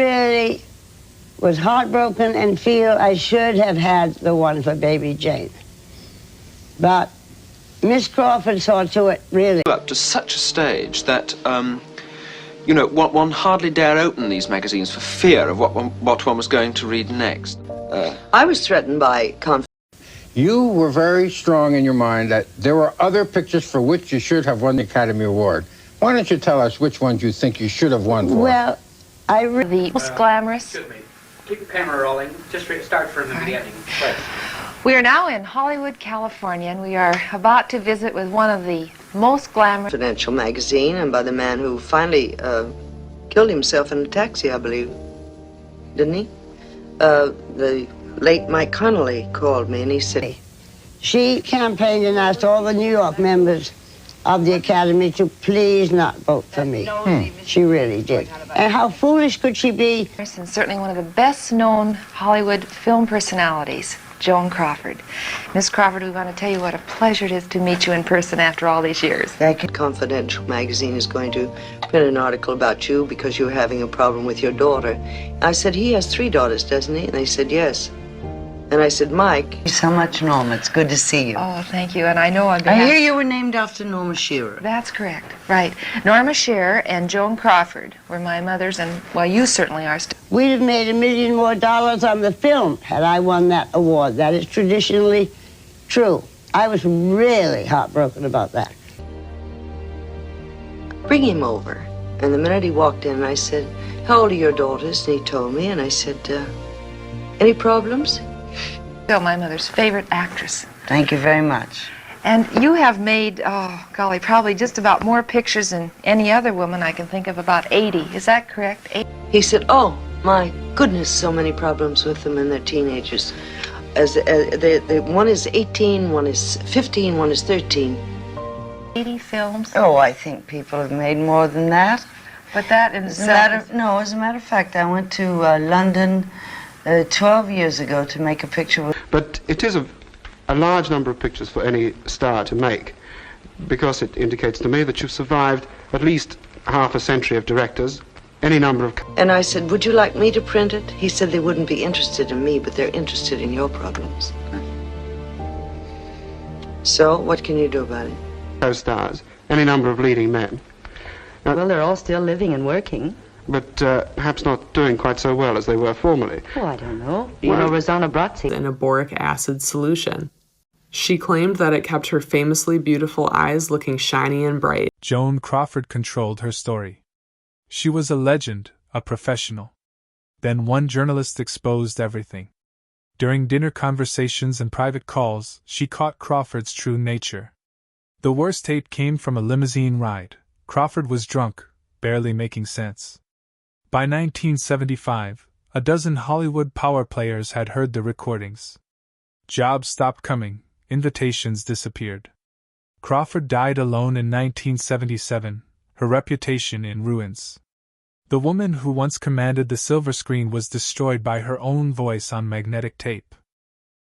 Really was heartbroken and feel I should have had the one for baby Jane. But Miss Crawford saw to it, really. Up to such a stage that, you know, one hardly dare open these magazines for fear of what one was going to read next. I was threatened by You were very strong in your mind that there were other pictures for which you should have won the Academy Award. Why don't you tell us which ones you think you should have won for? Well, the most glamorous. Excuse me. Keep the camera rolling. Just start from the beginning. Please. We are now in Hollywood, California, and we are about to visit with one of the most glamorous. Confidential magazine, and by the man who finally killed himself in a taxi, I believe. Didn't he? The late Mike Connolly called me, and he said... She campaigned and asked all the New York members of the Academy to please not vote for me. She really did. And how foolish could she be? And certainly one of the best-known Hollywood film personalities, Joan Crawford. Miss Crawford, we want to tell you what a pleasure it is to meet you in person after all these years. Thank you. Confidential magazine is going to print an article about you because you're having a problem with your daughter. I said, he has 3 daughters, doesn't he? And they said, yes. And I said, Mike. Thank you so much, Norma. It's good to see you. Oh, thank you. And I know on I behalf... hear you were named after Norma Shearer. That's correct. Right. Norma Shearer and Joan Crawford were my mothers, and, well, you certainly are. We'd have made $1 million more on the film had I won that award. That is traditionally true. I was really heartbroken about that. Bring him over. And the minute he walked in, I said, how old are your daughters? And he told me, and I said, any problems? My mother's favorite actress. Thank you very much. And you have made, oh, golly, probably just about more pictures than any other woman I can think of, about 80. Is that correct? 80? He said, oh, my goodness, so many problems with them and their teenagers. One is 18, one is 15, one is 13. 80 films? Oh, I think people have made more than that. But that in itself... No, as a matter of fact, I went to London 12 years ago to make a picture with... But it is a large number of pictures for any star to make, because it indicates to me that you've survived at least half a century of directors, any number of... And I said, would you like me to print it? He said they wouldn't be interested in me, but they're interested in your problems. So, what can you do about it? Co-stars, any number of leading men. Now, well, they're all still living and working. But perhaps not doing quite so well as they were formerly. Oh, I don't know. You know, Rosanna Brazzi. An boric acid solution. She claimed that it kept her famously beautiful eyes looking shiny and bright. Joan Crawford controlled her story. She was a legend, a professional. Then one journalist exposed everything. During dinner conversations and private calls, she caught Crawford's true nature. The worst tape came from a limousine ride. Crawford was drunk, barely making sense. By 1975, a dozen Hollywood power players had heard the recordings. Jobs stopped coming, invitations disappeared. Crawford died alone in 1977, her reputation in ruins. The woman who once commanded the silver screen was destroyed by her own voice on magnetic tape.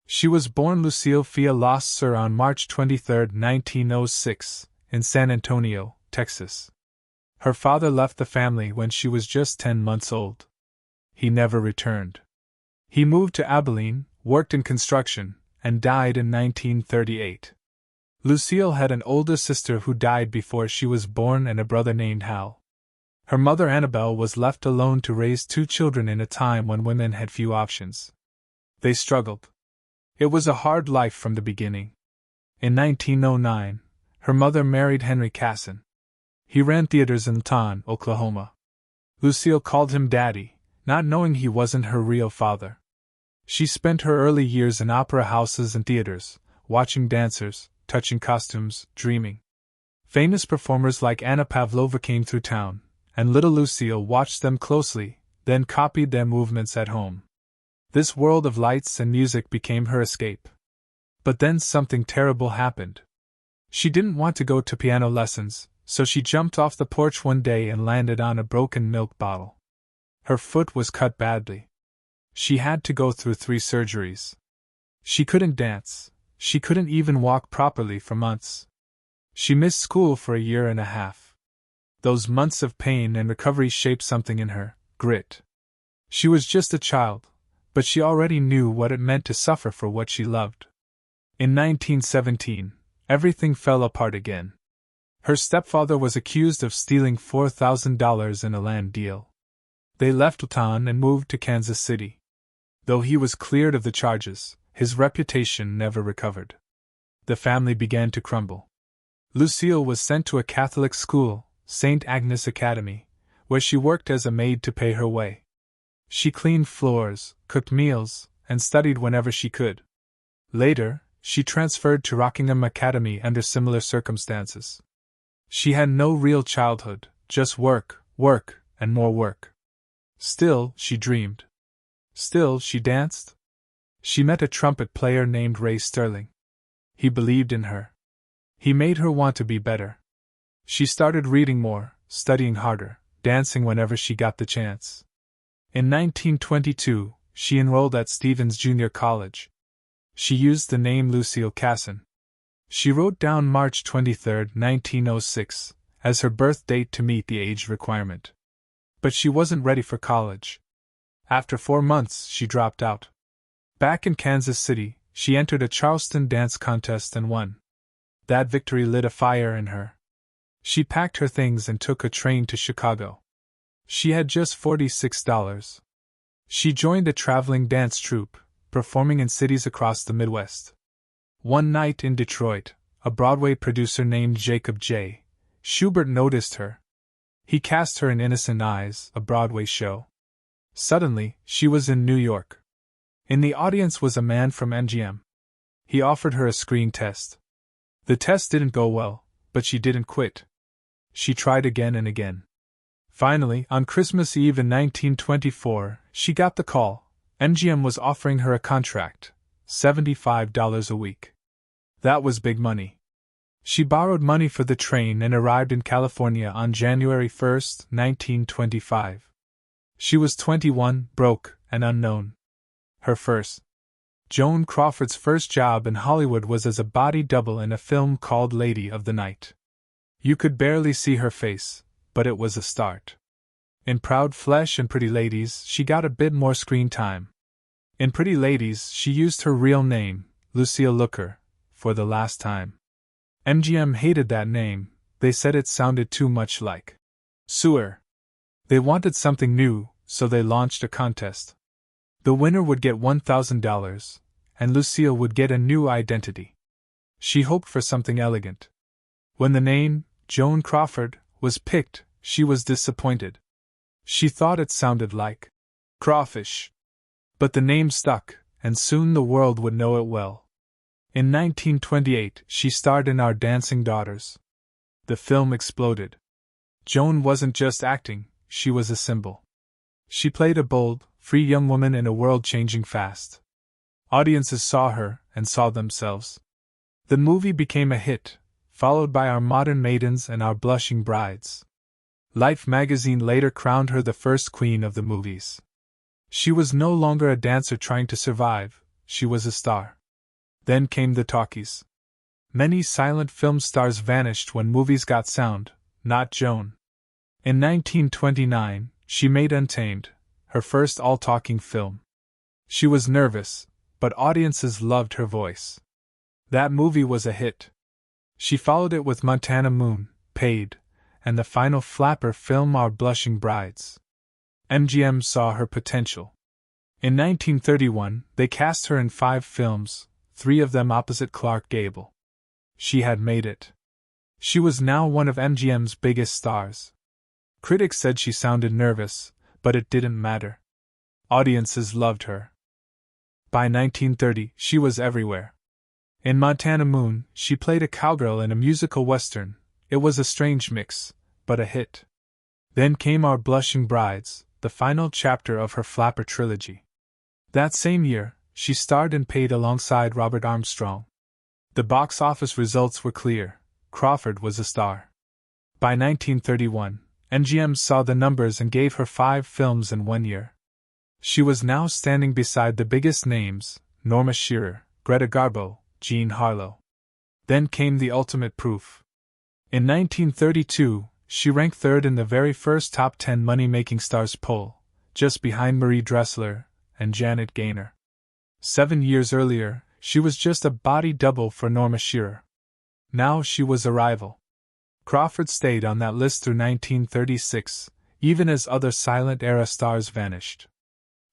She was born Lucille Fia Los Sur on March 23, 1906, in San Antonio, Texas. Her father left the family when she was just 10 months old. He never returned. He moved to Abilene, worked in construction, and died in 1938. Lucille had an older sister who died before she was born and a brother named Hal. Her mother Annabelle was left alone to raise 2 children in a time when women had few options. They struggled. It was a hard life from the beginning. In 1909, her mother married Henry Casson. He ran theaters in Taunton, Oklahoma. Lucille called him Daddy, not knowing he wasn't her real father. She spent her early years in opera houses and theaters, watching dancers, touching costumes, dreaming. Famous performers like Anna Pavlova came through town, and little Lucille watched them closely, then copied their movements at home. This world of lights and music became her escape. But then something terrible happened. She didn't want to go to piano lessons, so she jumped off the porch one day and landed on a broken milk bottle. Her foot was cut badly. She had to go through 3 surgeries. She couldn't dance. She couldn't even walk properly for months. She missed school for a year and a half. Those months of pain and recovery shaped something in her, grit. She was just a child, but she already knew what it meant to suffer for what she loved. In 1917, everything fell apart again. Her stepfather was accused of stealing $4,000 in a land deal. They left Utah and moved to Kansas City. Though he was cleared of the charges, his reputation never recovered. The family began to crumble. Lucille was sent to a Catholic school, St. Agnes Academy, where she worked as a maid to pay her way. She cleaned floors, cooked meals, and studied whenever she could. Later, she transferred to Rockingham Academy under similar circumstances. She had no real childhood, just work, work, and more work. Still, she dreamed. Still, she danced. She met a trumpet player named Ray Sterling. He believed in her. He made her want to be better. She started reading more, studying harder, dancing whenever she got the chance. In 1922, she enrolled at Stevens Junior College. She used the name Lucille Casson. She wrote down March 23, 1906, as her birth date to meet the age requirement. But she wasn't ready for college. After 4 months, she dropped out. Back in Kansas City, she entered a Charleston dance contest and won. That victory lit a fire in her. She packed her things and took a train to Chicago. She had just $46. She joined a traveling dance troupe, performing in cities across the Midwest. One night in Detroit, a Broadway producer named Jacob J. Schubert noticed her. He cast her in Innocent Eyes, a Broadway show. Suddenly, she was in New York. In the audience was a man from MGM. He offered her a screen test. The test didn't go well, but she didn't quit. She tried again and again. Finally, on Christmas Eve in 1924, she got the call. MGM was offering her a contract, $75 a week. That was big money. She borrowed money for the train and arrived in California on January 1, 1925. She was 21, broke, and unknown. Her first. Joan Crawford's first job in Hollywood was as a body double in a film called Lady of the Night. You could barely see her face, but it was a start. In Proud Flesh and Pretty Ladies, she got a bit more screen time. In Pretty Ladies, she used her real name, Lucille Looker, for the last time. MGM hated that name. They said it sounded too much like sewer. They wanted something new, so they launched a contest. The winner would get $1,000, and Lucille would get a new identity. She hoped for something elegant. When the name, Joan Crawford, was picked, she was disappointed. She thought it sounded like crawfish. But the name stuck, and soon the world would know it well. In 1928, she starred in Our Dancing Daughters. The film exploded. Joan wasn't just acting, she was a symbol. She played a bold, free young woman in a world changing fast. Audiences saw her, and saw themselves. The movie became a hit, followed by Our Modern Maidens and Our Blushing Brides. Life magazine later crowned her the first queen of the movies. She was no longer a dancer trying to survive, she was a star. Then came the talkies. Many silent film stars vanished when movies got sound, not Joan. In 1929, she made Untamed, her first all-talking film. She was nervous, but audiences loved her voice. That movie was a hit. She followed it with Montana Moon, Paid, and the final flapper film Our Blushing Brides. MGM saw her potential. In 1931, they cast her in 5 films, 3 of them opposite Clark Gable. She had made it. She was now one of MGM's biggest stars. Critics said she sounded nervous, but it didn't matter. Audiences loved her. By 1930, she was everywhere. In Montana Moon, she played a cowgirl in a musical western. It was a strange mix, but a hit. Then came Our Blushing Brides, the final chapter of her flapper trilogy. That same year, she starred in Paid alongside Robert Armstrong. The box office results were clear. Crawford was a star. By 1931, MGM saw the numbers and gave her 5 films in 1 year. She was now standing beside the biggest names, Norma Shearer, Greta Garbo, Jean Harlow. Then came the ultimate proof. In 1932, she ranked 3rd in the very first Top 10 Money-Making Stars poll, just behind Marie Dressler and Janet Gaynor. 7 years earlier, she was just a body double for Norma Shearer. Now she was a rival. Crawford stayed on that list through 1936, even as other silent-era stars vanished.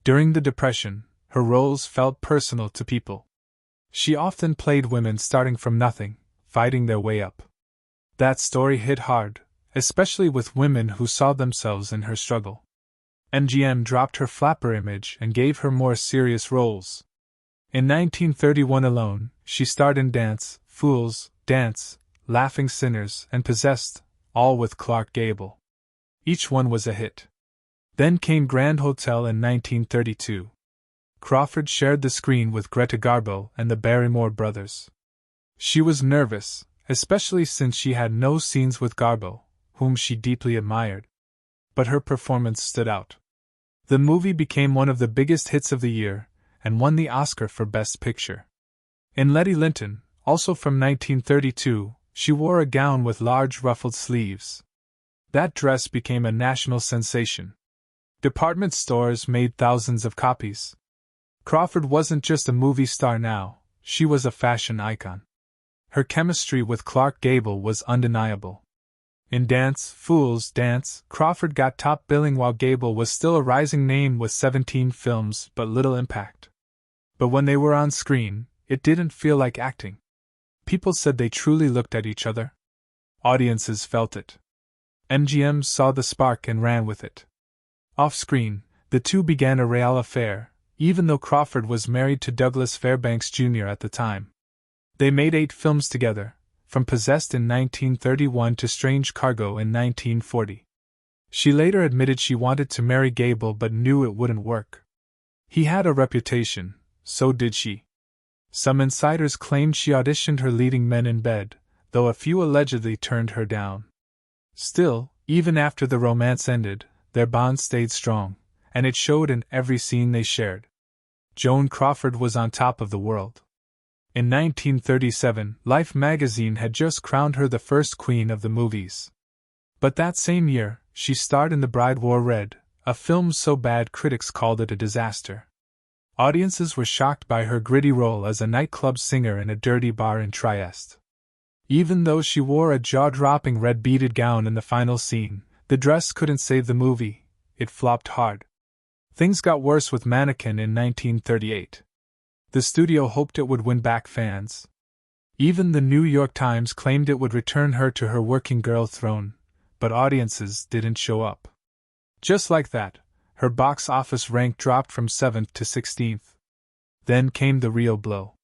During the Depression, her roles felt personal to people. She often played women starting from nothing, fighting their way up. That story hit hard, especially with women who saw themselves in her struggle. MGM dropped her flapper image and gave her more serious roles. In 1931 alone, she starred in Dance, Fools, Dance, Laughing Sinners, and Possessed, all with Clark Gable. Each one was a hit. Then came Grand Hotel in 1932. Crawford shared the screen with Greta Garbo and the Barrymore brothers. She was nervous, especially since she had no scenes with Garbo, whom she deeply admired. But her performance stood out. The movie became one of the biggest hits of the year, and won the Oscar for Best Picture. In Letty Linton, also from 1932, she wore a gown with large ruffled sleeves. That dress became a national sensation. Department stores made thousands of copies. Crawford wasn't just a movie star now, she was a fashion icon. Her chemistry with Clark Gable was undeniable. In Dance, Fools, Dance, Crawford got top billing while Gable was still a rising name with 17 films but little impact. But when they were on screen, it didn't feel like acting. People said they truly looked at each other. Audiences felt it. MGM saw the spark and ran with it. Off-screen, the two began a real affair, even though Crawford was married to Douglas Fairbanks Jr. at the time. They made 8 films together, from Possessed in 1931 to Strange Cargo in 1940. She later admitted she wanted to marry Gable but knew it wouldn't work. He had a reputation, so did she. Some insiders claimed she auditioned her leading men in bed, though a few allegedly turned her down. Still, even after the romance ended, their bond stayed strong, and it showed in every scene they shared. Joan Crawford was on top of the world. In 1937, Life magazine had just crowned her the first queen of the movies. But that same year, she starred in The Bride Wore Red, a film so bad critics called it a disaster. Audiences were shocked by her gritty role as a nightclub singer in a dirty bar in Trieste. Even though she wore a jaw-dropping red beaded gown in the final scene, the dress couldn't save the movie. It flopped hard. Things got worse with Mannequin in 1938. The studio hoped it would win back fans. Even the New York Times claimed it would return her to her working girl throne, but audiences didn't show up. Just like that, her box office rank dropped from 7th to 16th. Then came the real blow.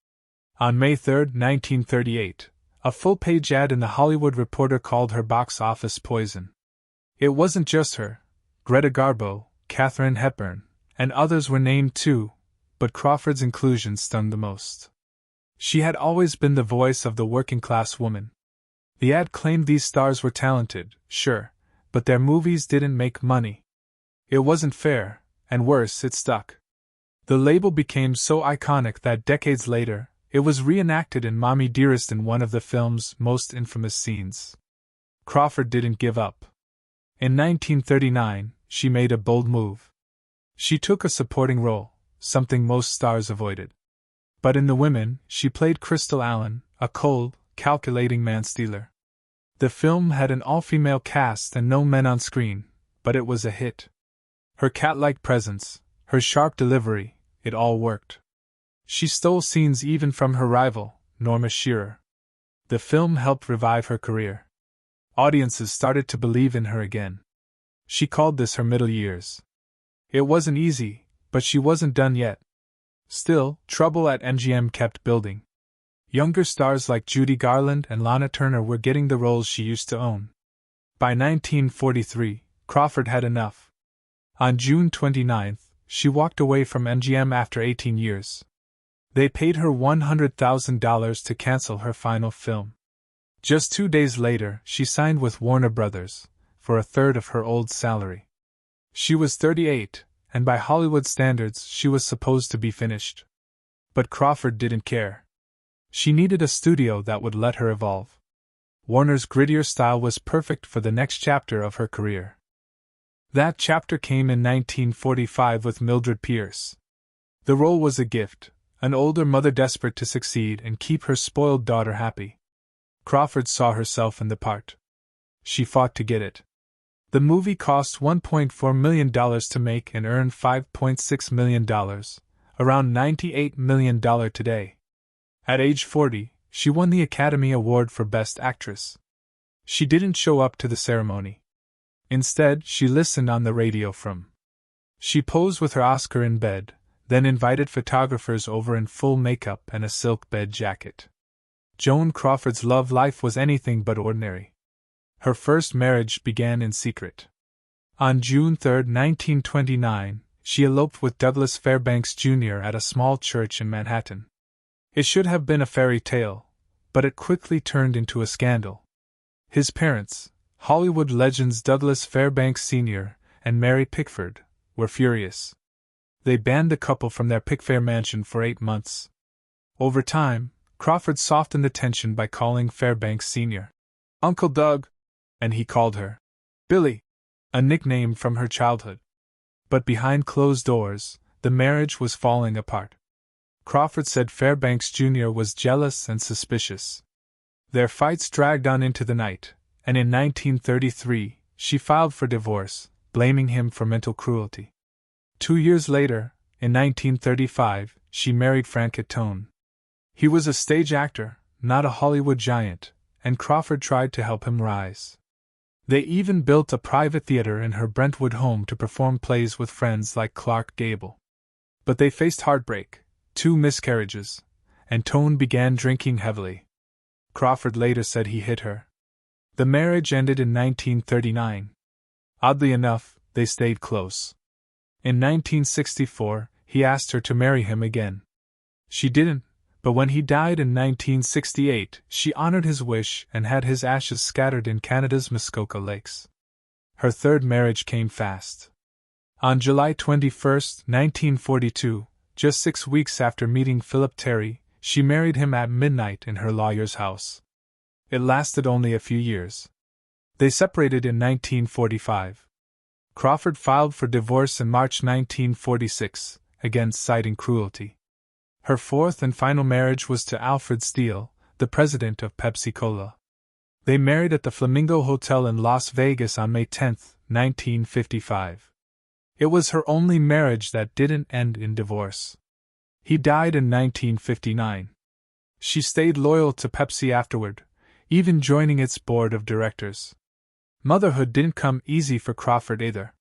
On May 3, 1938, a full-page ad in The Hollywood Reporter called her box office poison. It wasn't just her. Greta Garbo, Katharine Hepburn, and others were named too, but Crawford's inclusion stung the most. She had always been the voice of the working-class woman. The ad claimed these stars were talented, sure, but their movies didn't make money. It wasn't fair, and worse, it stuck. The label became so iconic that decades later, it was reenacted in Mommy Dearest in one of the film's most infamous scenes. Crawford didn't give up. In 1939, she made a bold move. She took a supporting role, something most stars avoided. But in The Women, she played Crystal Allen, a cold, calculating man-stealer. The film had an all-female cast and no men on screen, but it was a hit. Her cat-like presence, her sharp delivery, it all worked. She stole scenes even from her rival, Norma Shearer. The film helped revive her career. Audiences started to believe in her again. She called this her middle years. It wasn't easy, but she wasn't done yet. Still, trouble at MGM kept building. Younger stars like Judy Garland and Lana Turner were getting the roles she used to own. By 1943, Crawford had enough. On June 29, she walked away from MGM after 18 years. They paid her $100,000 to cancel her final film. Just 2 days later, she signed with Warner Brothers, for a third of her old salary. She was 38, and by Hollywood standards, she was supposed to be finished. But Crawford didn't care. She needed a studio that would let her evolve. Warner's grittier style was perfect for the next chapter of her career. That chapter came in 1945 with Mildred Pierce. The role was a gift, an older mother desperate to succeed and keep her spoiled daughter happy. Crawford saw herself in the part. She fought to get it. The movie cost $1.4 million to make and earned $5.6 million, around $98 million today. At age 40, she won the Academy Award for Best Actress. She didn't show up to the ceremony. Instead, she listened on the radio from. She posed with her Oscar in bed, then invited photographers over in full makeup and a silk bed jacket. Joan Crawford's love life was anything but ordinary. Her first marriage began in secret. On June 3, 1929, she eloped with Douglas Fairbanks Jr. at a small church in Manhattan. It should have been a fairy tale, but it quickly turned into a scandal. His parents, Hollywood legends Douglas Fairbanks Sr. and Mary Pickford, were furious. They banned the couple from their Pickfair mansion for 8 months. Over time, Crawford softened the tension by calling Fairbanks Sr. Uncle Doug, and he called her Billy, a nickname from her childhood. But behind closed doors, the marriage was falling apart. Crawford said Fairbanks Jr. was jealous and suspicious. Their fights dragged on into the night, and in 1933, she filed for divorce, blaming him for mental cruelty. 2 years later, in 1935, she married Frank Catone. He was a stage actor, not a Hollywood giant, and Crawford tried to help him rise. They even built a private theater in her Brentwood home to perform plays with friends like Clark Gable. But they faced heartbreak, 2 miscarriages, and Tone began drinking heavily. Crawford later said he hit her. The marriage ended in 1939. Oddly enough, they stayed close. In 1964, he asked her to marry him again. She didn't, but when he died in 1968, she honored his wish and had his ashes scattered in Canada's Muskoka Lakes. Her third marriage came fast. On July 21, 1942, just 6 weeks after meeting Philip Terry, she married him at midnight in her lawyer's house. It lasted only a few years. They separated in 1945. Crawford filed for divorce in March 1946, again citing cruelty. Her fourth and final marriage was to Alfred Steele, the president of Pepsi-Cola. They married at the Flamingo Hotel in Las Vegas on May 10, 1955. It was her only marriage that didn't end in divorce. He died in 1959. She stayed loyal to Pepsi afterward, even joining its board of directors. Motherhood didn't come easy for Crawford either.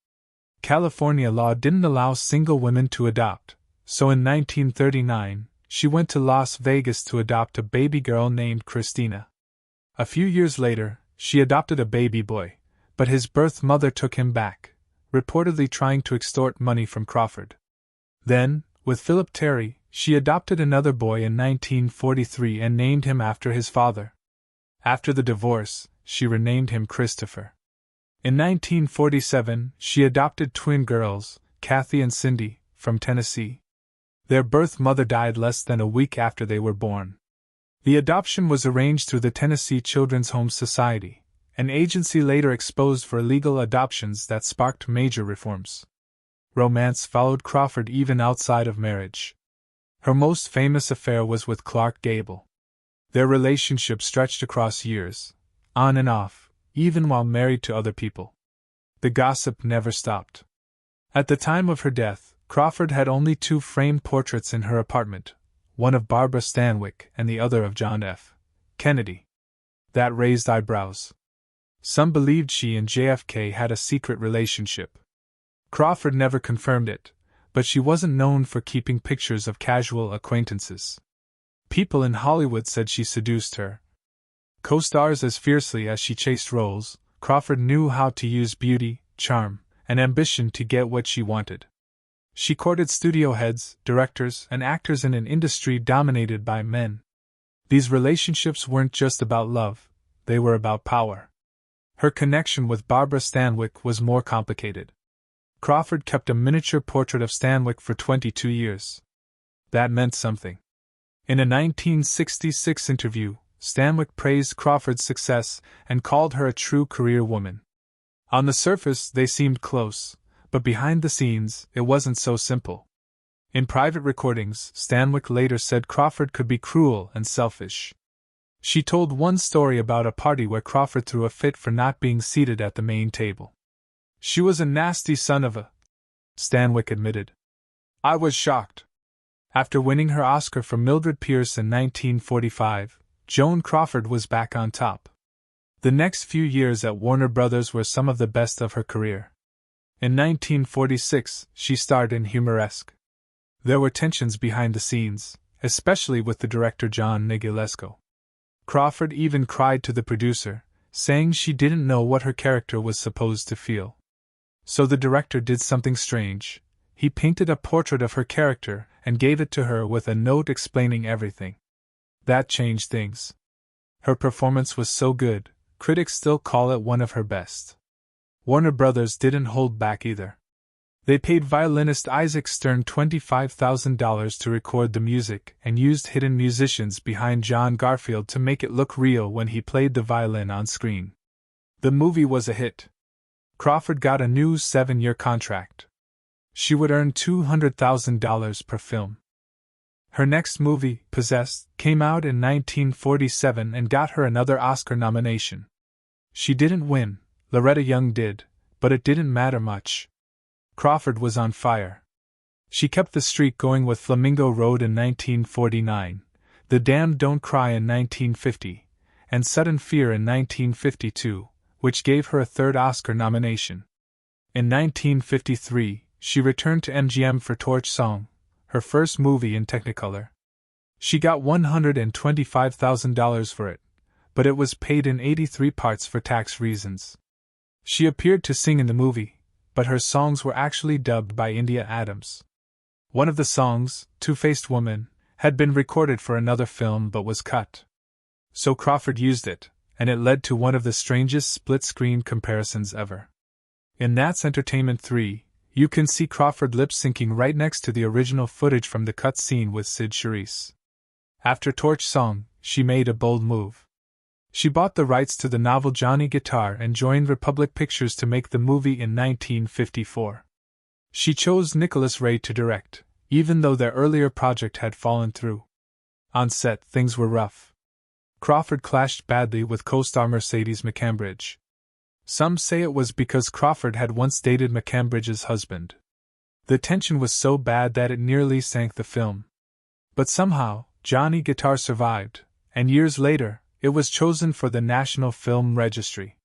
California law didn't allow single women to adopt, so in 1939, she went to Las Vegas to adopt a baby girl named Christina. A few years later, she adopted a baby boy, but his birth mother took him back, reportedly trying to extort money from Crawford. Then, with Philip Terry, she adopted another boy in 1943 and named him after his father. After the divorce, she renamed him Christopher. In 1947, she adopted twin girls, Kathy and Cindy, from Tennessee. Their birth mother died less than a week after they were born. The adoption was arranged through the Tennessee Children's Home Society, an agency later exposed for illegal adoptions that sparked major reforms. Romance followed Crawford even outside of marriage. Her most famous affair was with Clark Gable. Their relationship stretched across years, on and off, even while married to other people. The gossip never stopped. At the time of her death, Crawford had only 2 framed portraits in her apartment, one of Barbara Stanwyck and the other of John F. Kennedy. That raised eyebrows. Some believed she and JFK had a secret relationship. Crawford never confirmed it, but she wasn't known for keeping pictures of casual acquaintances. People in Hollywood said she seduced her co-stars as fiercely as she chased roles. Crawford knew how to use beauty, charm, and ambition to get what she wanted. She courted studio heads, directors, and actors in an industry dominated by men. These relationships weren't just about love, they were about power. Her connection with Barbara Stanwyck was more complicated. Crawford kept a miniature portrait of Stanwyck for 22 years. That meant something. In a 1966 interview, Stanwyck praised Crawford's success and called her a true career woman. On the surface, they seemed close, but behind the scenes, it wasn't so simple. In private recordings, Stanwyck later said Crawford could be cruel and selfish. She told one story about a party where Crawford threw a fit for not being seated at the main table. "She was a nasty son of a," Stanwyck admitted. "I was shocked." After winning her Oscar for Mildred Pierce in 1945, Joan Crawford was back on top. The next few years at Warner Brothers were some of the best of her career. In 1946, she starred in Humoresque. There were tensions behind the scenes, especially with the director John Negulesco. Crawford even cried to the producer, saying she didn't know what her character was supposed to feel. So the director did something strange. He painted a portrait of her character and gave it to her with a note explaining everything. That changed things. Her performance was so good, critics still call it one of her best. Warner Brothers didn't hold back either. They paid violinist Isaac Stern $25,000 to record the music and used hidden musicians behind John Garfield to make it look real when he played the violin on screen. The movie was a hit. Crawford got a new 7-year contract. She would earn $200,000 per film. Her next movie, Possessed, came out in 1947 and got her another Oscar nomination. She didn't win, Loretta Young did, but it didn't matter much. Crawford was on fire. She kept the streak going with Flamingo Road in 1949, The Damned Don't Cry in 1950, and Sudden Fear in 1952, which gave her a third Oscar nomination. In 1953, she returned to MGM for Torch Song, her first movie in Technicolor. She got $125,000 for it, but it was paid in 83 parts for tax reasons. She appeared to sing in the movie, but her songs were actually dubbed by India Adams. One of the songs, Two-Faced Woman, had been recorded for another film but was cut. So Crawford used it, and it led to one of the strangest split-screen comparisons ever. In That's Entertainment 3, you can see Crawford lip-syncing right next to the original footage from the cut scene with Sid Charisse. After Torch Song, she made a bold move. She bought the rights to the novel Johnny Guitar and joined Republic Pictures to make the movie in 1954. She chose Nicholas Ray to direct, even though their earlier project had fallen through. On set, things were rough. Crawford clashed badly with co-star Mercedes McCambridge. Some say it was because Crawford had once dated McCambridge's husband. The tension was so bad that it nearly sank the film. But somehow, Johnny Guitar survived, and years later, it was chosen for the National Film Registry.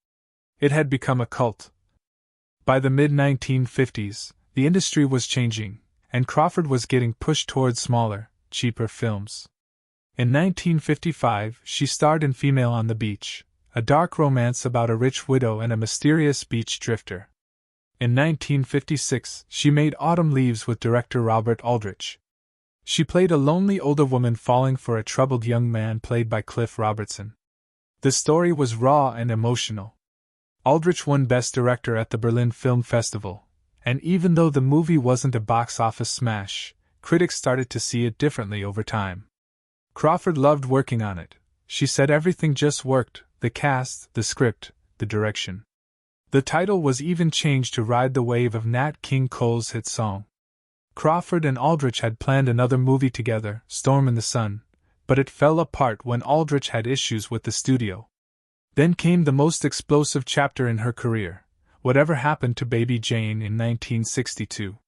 It had become a cult. By the mid-1950s, the industry was changing, and Crawford was getting pushed towards smaller, cheaper films. In 1955, she starred in Female on the Beach, a dark romance about a rich widow and a mysterious beach drifter. In 1956, she made Autumn Leaves with director Robert Aldrich. She played a lonely older woman falling for a troubled young man played by Cliff Robertson. The story was raw and emotional. Aldrich won Best Director at the Berlin Film Festival, and even though the movie wasn't a box office smash, critics started to see it differently over time. Crawford loved working on it. She said everything just worked: the cast, the script, the direction. The title was even changed to ride the wave of Nat King Cole's hit song. Crawford and Aldrich had planned another movie together, Storm in the Sun, but it fell apart when Aldrich had issues with the studio. Then came the most explosive chapter in her career, Whatever Happened to Baby Jane in 1962.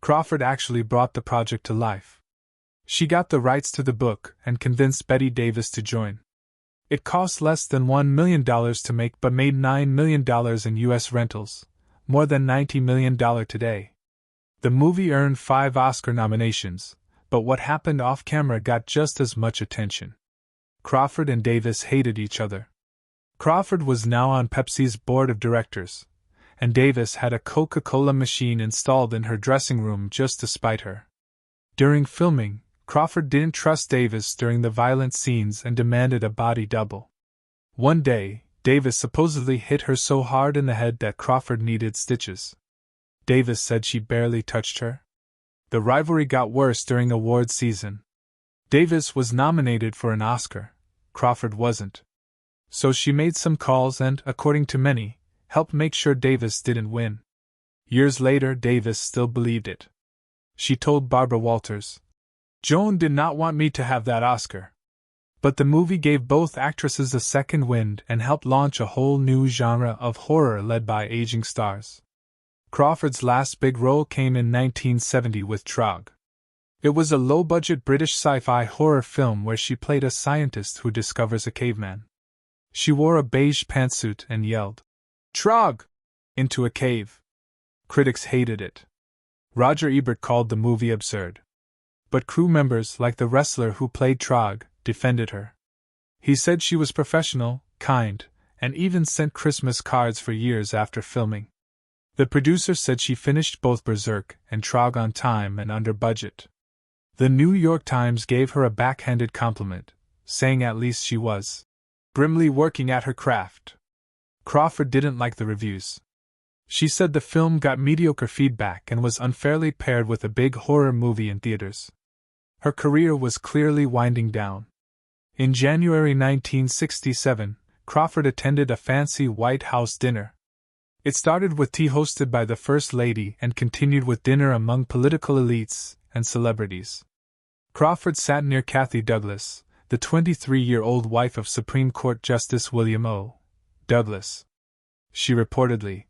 Crawford actually brought the project to life. She got the rights to the book and convinced Bette Davis to join. It cost less than $1 million to make but made $9 million in U.S. rentals, more than $90 million today. The movie earned 5 Oscar nominations, but what happened off-camera got just as much attention. Crawford and Davis hated each other. Crawford was now on Pepsi's board of directors, and Davis had a Coca-Cola machine installed in her dressing room just to spite her. During filming, Crawford didn't trust Davis during the violent scenes and demanded a body double. One day, Davis supposedly hit her so hard in the head that Crawford needed stitches. Davis said she barely touched her. The rivalry got worse during award season. Davis was nominated for an Oscar. Crawford wasn't. So she made some calls and, according to many, helped make sure Davis didn't win. Years later, Davis still believed it. She told Barbara Walters, "Joan did not want me to have that Oscar." But the movie gave both actresses a second wind and helped launch a whole new genre of horror led by aging stars. Crawford's last big role came in 1970 with Trog. It was a low-budget British sci-fi horror film where she played a scientist who discovers a caveman. She wore a beige pantsuit and yelled, "Trog!" into a cave. Critics hated it. Roger Ebert called the movie absurd. But crew members, like the wrestler who played Trog, defended her. He said she was professional, kind, and even sent Christmas cards for years after filming. The producer said she finished both Berserk and Trog on time and under budget. The New York Times gave her a backhanded compliment, saying at least she was grimly working at her craft. Crawford didn't like the reviews. She said the film got mediocre feedback and was unfairly paired with a big horror movie in theaters. Her career was clearly winding down. In January 1967, Crawford attended a fancy White House dinner. It started with tea hosted by the First Lady and continued with dinner among political elites and celebrities. Crawford sat near Kathy Douglas, the 23-year-old wife of Supreme Court Justice William O. Douglas. She reportedly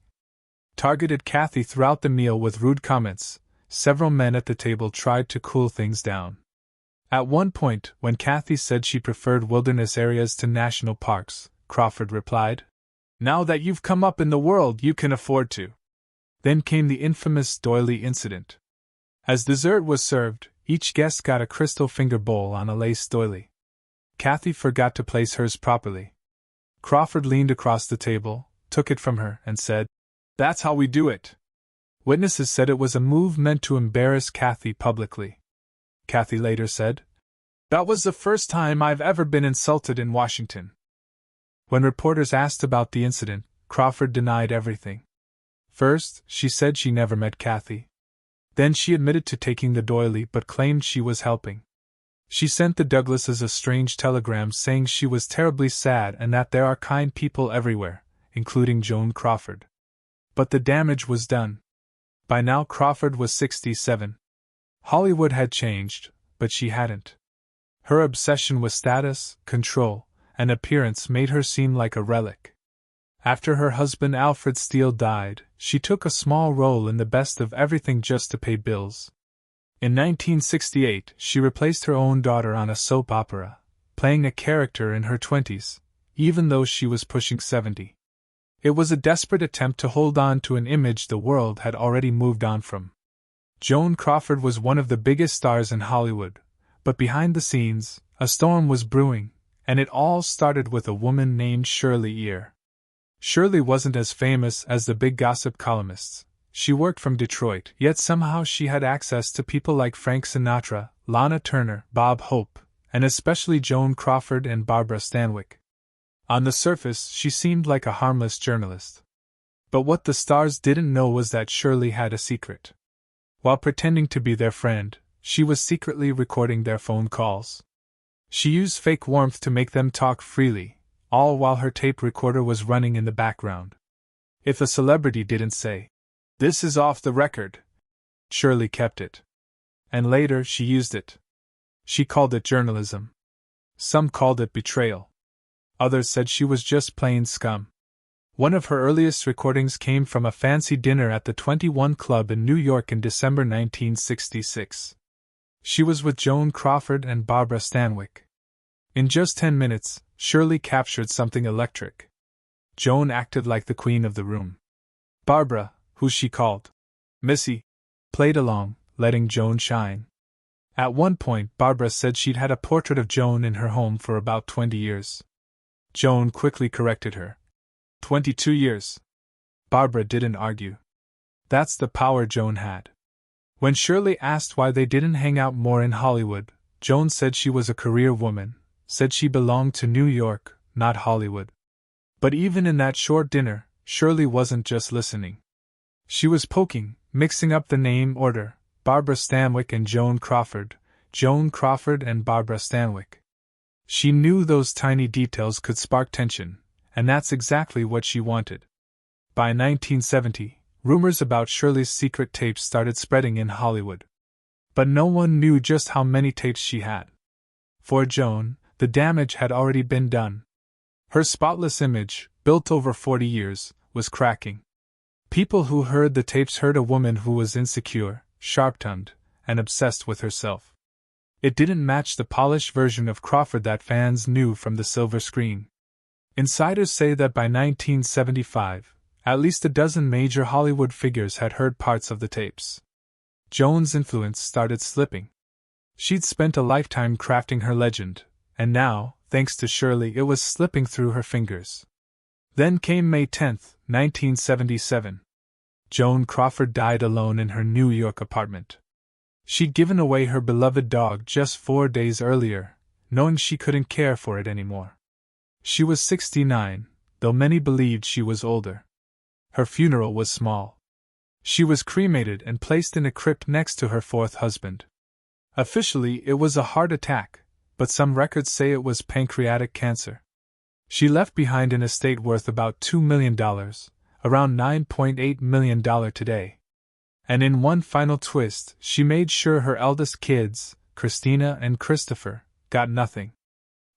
targeted Kathy throughout the meal with rude comments. Several men at the table tried to cool things down. At one point, when Kathy said she preferred wilderness areas to national parks, Crawford replied, "Now that you've come up in the world, you can afford to." Then came the infamous doily incident. As dessert was served, each guest got a crystal finger bowl on a lace doily. Kathy forgot to place hers properly. Crawford leaned across the table, took it from her, and said, "That's how we do it." Witnesses said it was a move meant to embarrass Kathy publicly. Kathy later said, "That was the first time I've ever been insulted in Washington." When reporters asked about the incident, Crawford denied everything. First, she said she never met Kathy. Then she admitted to taking the doily but claimed she was helping. She sent the Douglases a strange telegram saying she was terribly sad and that there are kind people everywhere, including Joan Crawford. But the damage was done. By now Crawford was 67. Hollywood had changed, but she hadn't. Her obsession with status, control, and appearance made her seem like a relic. After her husband Alfred Steele died, she took a small role in The Best of Everything just to pay bills. In 1968, she replaced her own daughter on a soap opera, playing a character in her 20s, even though she was pushing 70. It was a desperate attempt to hold on to an image the world had already moved on from. Joan Crawford was one of the biggest stars in Hollywood, but behind the scenes, a storm was brewing, and it all started with a woman named Shirley Ear. Shirley wasn't as famous as the big gossip columnists. She worked from Detroit, yet somehow she had access to people like Frank Sinatra, Lana Turner, Bob Hope, and especially Joan Crawford and Barbara Stanwyck. On the surface, she seemed like a harmless journalist. But what the stars didn't know was that Shirley had a secret. While pretending to be their friend, she was secretly recording their phone calls. She used fake warmth to make them talk freely, all while her tape recorder was running in the background. If a celebrity didn't say, "This is off the record," Shirley kept it. And later she used it. She called it journalism. Some called it betrayal. Others said she was just plain scum. One of her earliest recordings came from a fancy dinner at the 21 Club in New York in December 1966. She was with Joan Crawford and Barbara Stanwyck. In just 10 minutes, Shirley captured something electric. Joan acted like the queen of the room. Barbara, who she called Missy, played along, letting Joan shine. At one point, Barbara said she'd had a portrait of Joan in her home for about 20 years. Joan quickly corrected her. 22 years. Barbara didn't argue. That's the power Joan had. When Shirley asked why they didn't hang out more in Hollywood, Joan said she was a career woman, said she belonged to New York, not Hollywood. But even in that short dinner, Shirley wasn't just listening. She was poking, mixing up the name order, Barbara Stanwyck and Joan Crawford and Barbara Stanwyck. She knew those tiny details could spark tension, and that's exactly what she wanted. by 1970, rumors about Shirley's secret tapes started spreading in Hollywood. But no one knew just how many tapes she had. For Joan, the damage had already been done. Her spotless image, built over 40 years, was cracking. People who heard the tapes heard a woman who was insecure, sharp-tongued, and obsessed with herself. It didn't match the polished version of Crawford that fans knew from the silver screen. Insiders say that by 1975, at least a dozen major Hollywood figures had heard parts of the tapes. Joan's influence started slipping. She'd spent a lifetime crafting her legend, and now, thanks to Shirley, it was slipping through her fingers. Then came May 10, 1977. Joan Crawford died alone in her New York apartment. She'd given away her beloved dog just 4 days earlier, knowing she couldn't care for it anymore. She was 69, though many believed she was older. Her funeral was small. She was cremated and placed in a crypt next to her fourth husband. Officially, it was a heart attack, but some records say it was pancreatic cancer. She left behind an estate worth about $2 million, around $9.8 million today. And in one final twist, she made sure her eldest kids, Christina and Christopher, got nothing.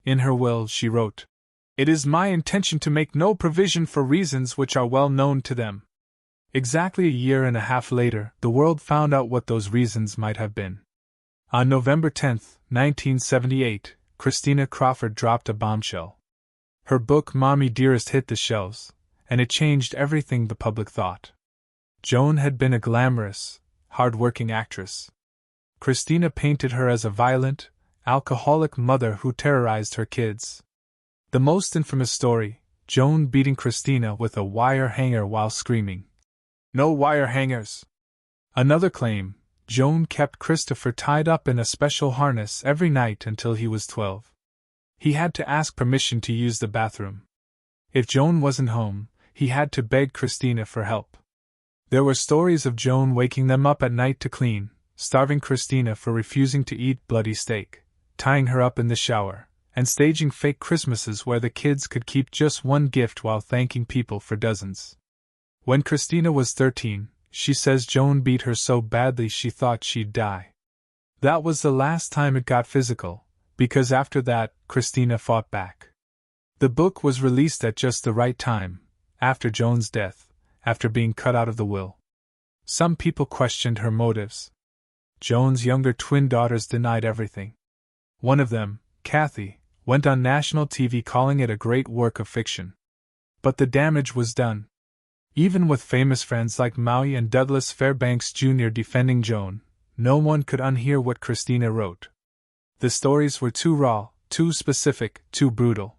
In her will, she wrote, "It is my intention to make no provision for reasons which are well known to them." Exactly a year and a half later, the world found out what those reasons might have been. On November 10, 1978, Christina Crawford dropped a bombshell. Her book Mommy Dearest hit the shelves, and it changed everything the public thought. Joan had been a glamorous, hard-working actress. Christina painted her as a violent, alcoholic mother who terrorized her kids. The most infamous story, Joan beating Christina with a wire hanger while screaming, "No wire hangers!" Another claim, Joan kept Christopher tied up in a special harness every night until he was 12. He had to ask permission to use the bathroom. If Joan wasn't home, he had to beg Christina for help. There were stories of Joan waking them up at night to clean, starving Christina for refusing to eat bloody steak, tying her up in the shower, and staging fake Christmases where the kids could keep just one gift while thanking people for dozens. When Christina was 13, she says Joan beat her so badly she thought she'd die. That was the last time it got physical, because after that, Christina fought back. The book was released at just the right time, after Joan's death, after being cut out of the will. Some people questioned her motives. Joan's younger twin daughters denied everything. One of them, Kathy, went on national TV calling it a great work of fiction. But the damage was done. Even with famous friends like Maui and Douglas Fairbanks Jr. defending Joan, no one could unhear what Christina wrote. The stories were too raw, too specific, too brutal.